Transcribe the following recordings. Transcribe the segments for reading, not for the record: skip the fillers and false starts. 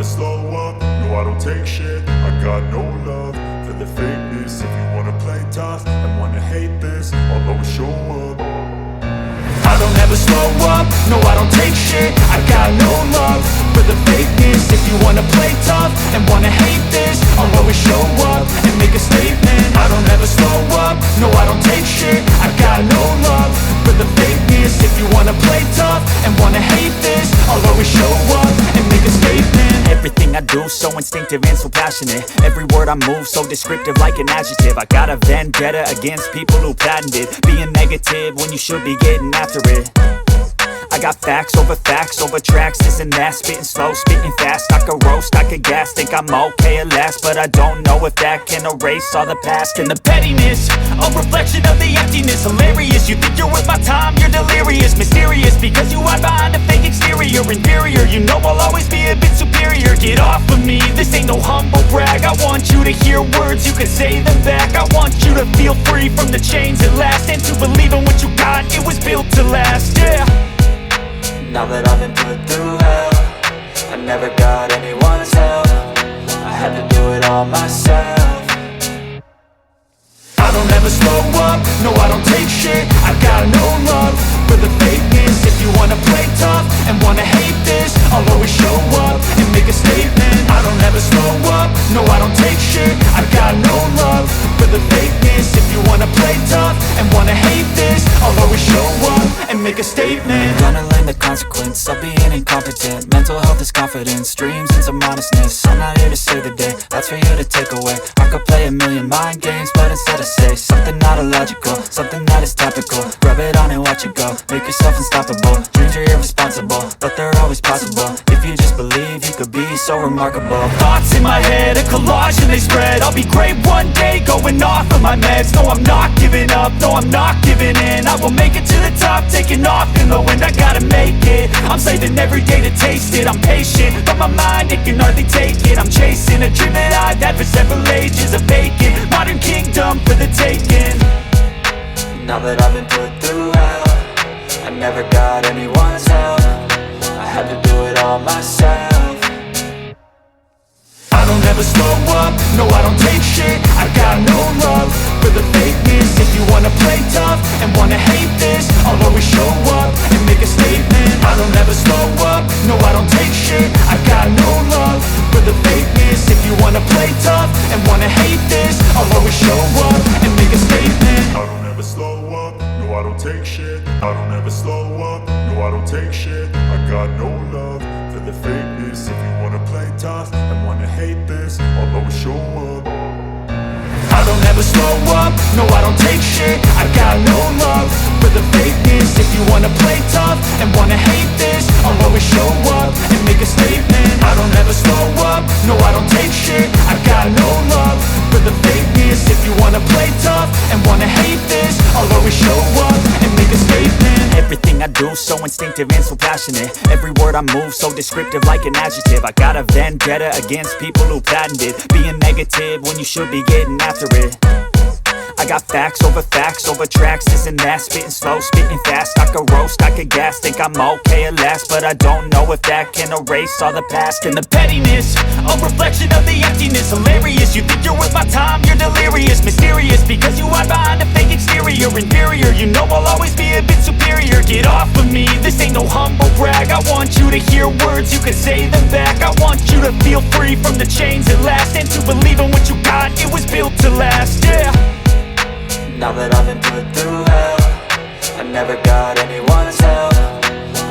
slow up, no I don't take shit. I got no love for the fakeness. If you wanna play tough and wanna hate this, I'll always show up. I don't ever slow up, no I don't take shit. I got no love for the fakeness. If you wanna play tough and wanna hate this, I'll always show up and make a statement. I don't ever slow up, no I don't take shit. I got no love for the fakeness. If you wanna play tough and wanna hate this, I'll always show up and make a statement. Everything I do so instinctive and so passionate. Every word I move so descriptive like an adjective. I got a vendetta against people who patented being negative when you should be getting after it. I got facts over tracks, this and that. Spitting slow, spitting fast. I could roast, I could gas. Think I'm okay at last, but I don't know if that can erase all the past. And the pettiness, a reflection of the emptiness. Hilarious, you think you're worth my time, you're delirious. Mysterious, because you hide behind a fake exterior. Inferior, you know I'll always be a bit superior. Get off of me, this ain't no humble brag. I want you to hear words, you can say them back. I want you to feel free from the chains at last, and to believe in what you got, it was built to last, yeah. Now that I've been put through hell, I never got anyone's help. I had to do it all myself. I don't ever slow up, no I don't take shit. I got no love for the fakeness. If you wanna play tough and wanna hate this, I'll always show up and make a statement. I don't ever slow up, no I don't take shit. I got no love for the fakeness. If you wanna play tough and wanna hate this, I'll always show up and make a statement. Gonna learn the consequence of being incompetent. Mental health is confidence, dreams and some honestness. I'm not here to save the day, that's for you to take away. I could play a million mind games, but instead I say something not illogical, something that is topical. Rub it on and watch it go, make yourself unstoppable. Dreams are irresponsible, but they're always possible. If you just believe, you could be so remarkable. Thoughts in my head, a collage and they spread. I'll be great one day, going off of my meds. No, I'm not giving up, no, I'm not giving in. I will make it to the top, taking off in the wind. I gotta make it, I'm saving every day to taste it. I'm patient, but my mind, it can hardly take it. I'm chasing a dream that I've had for several ages. A vacant, modern kingdom for the taking. Now that I've been put through hell, I never got anyone's help. I had to do it all myself. I don't ever slow up, no I don't take shit. I got no love for the fakeness. If you wanna play tough and wanna hate this, I'll always show up and make a statement. I don't ever slow up, no I don't take shit. I got no love for the fakeness. If you wanna play tough and wanna hate this, I'll always show up and make a statement. I don't ever slow up, no I don't take shit. I don't ever slow up, no I don't take shit. I got no love for the fakeness. If you wanna play tough and wanna hate this, I'll always show up. I don't ever slow up, no I don't take shit. I got no love for the fakeness. If you wanna play tough and wanna hate this, I'll always show up and make a statement. I don't ever slow up, no I don't take shit. I got no love for the fakeness. If you wanna play tough and wanna hate this, I'll always show up and make a statement. Everything I do so instinctive and so passionate. Every word I move so descriptive like an adjective. I got a vendetta against people who patented being negative when you should be getting after it. I got facts over tracks, this and that. Spitting slow, spitting fast. I could roast, I could gas. Think I'm okay at last, but I don't know if that can erase all the past. And the pettiness, a reflection of the emptiness. Hilarious, you think you're worth my time, you're delirious. Mysterious, because you hide behind a fake exterior. Inferior, you know I'll always be a bit superior. Get off of me, this ain't no humble brag. I want you to hear words, you can say them back. I want you to feel free from the chains at last, and to believe in what you got, it was built to last, yeah. Now that I've been put through hell, I never got anyone's help.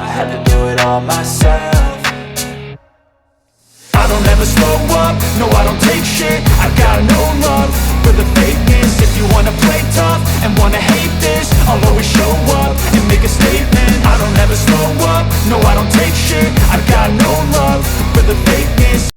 I had to do it all myself. I don't ever slow up, no I don't take shit. I got no love for the fakeness. If you wanna play tough and wanna hate this, I'll always show up and make a statement. I don't ever slow up, no I don't take shit. I got no love for the fakeness.